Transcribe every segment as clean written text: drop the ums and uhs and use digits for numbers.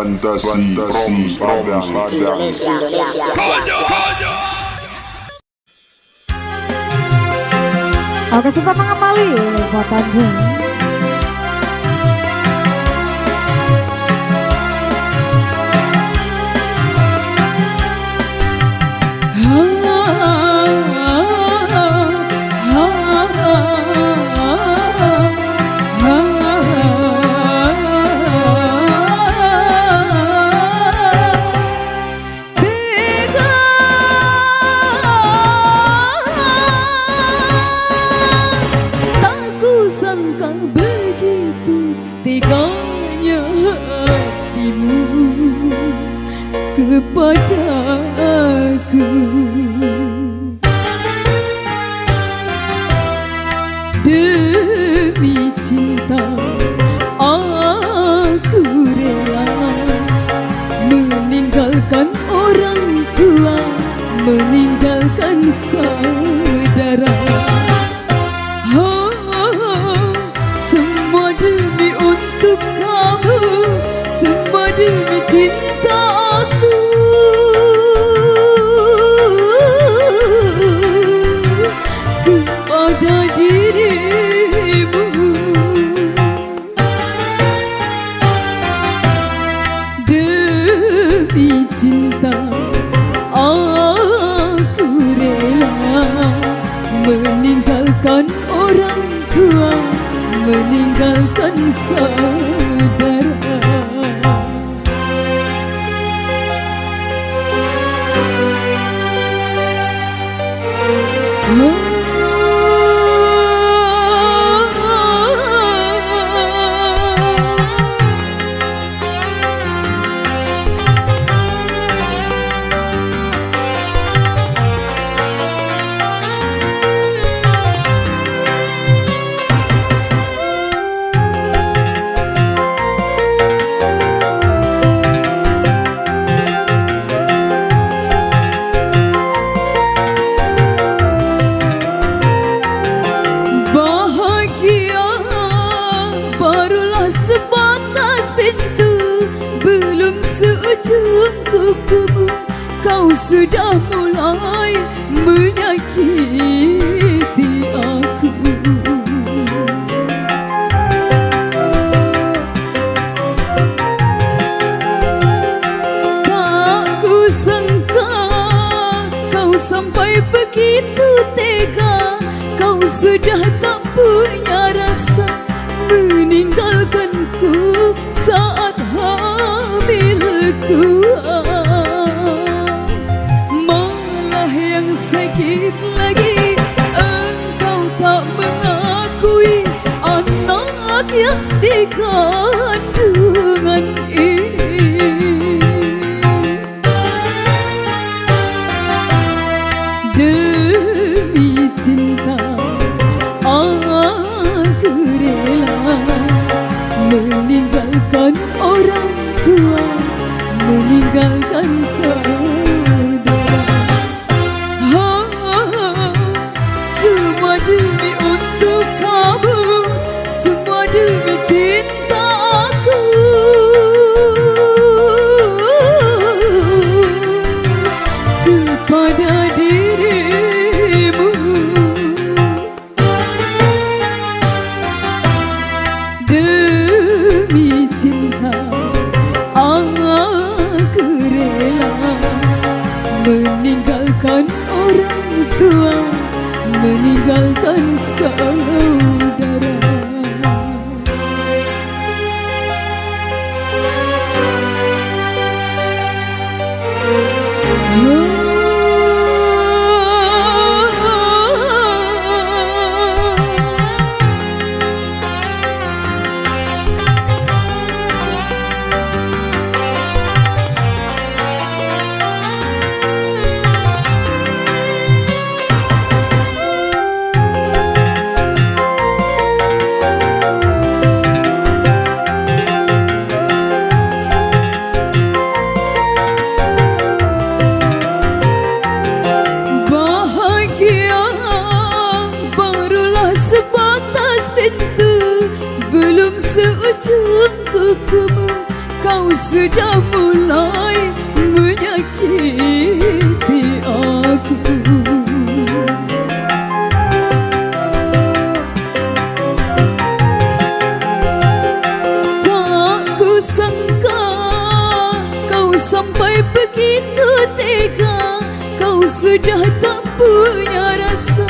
Fantasi from Sadang Indonesia. Oke, sifat mengamali buat Tanjung. Kepadaku demi cinta aku rela meninggalkan orang tua, meninggalkan saudara. Semua demi untuk kamu, semua demi cinta aku. Kepada dirimu demi cinta aku rela meninggalkan orang tua, meninggalkan saudara. Seujung kukumu kau sudah mulai menyakiti aku. Tak kusangka kau sampai begitu tega, kau sudah tak punya rasa meninggalkanku saat hamil tua. Malah yang sakit lagi, engkau tak mengakui anak yang dikandungan ini. Demi cinta aku rela meninggalkan orang tua, meninggalkan saudara. Semua demi untuk kamu, semua demi cinta aku. Kepada dirimu demi cinta aku rela meninggalkan orang tua, meninggalkan saudara. sudah mulai menyakiti aku. Tak kusangka kau sampai begitu tega. Kau sudah tak punya rasa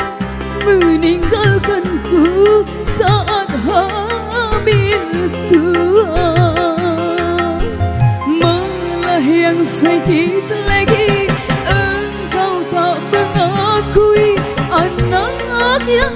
meninggalkanku saat hamil tua. Malah yang sakit lagi, engkau tak mengakui anak yang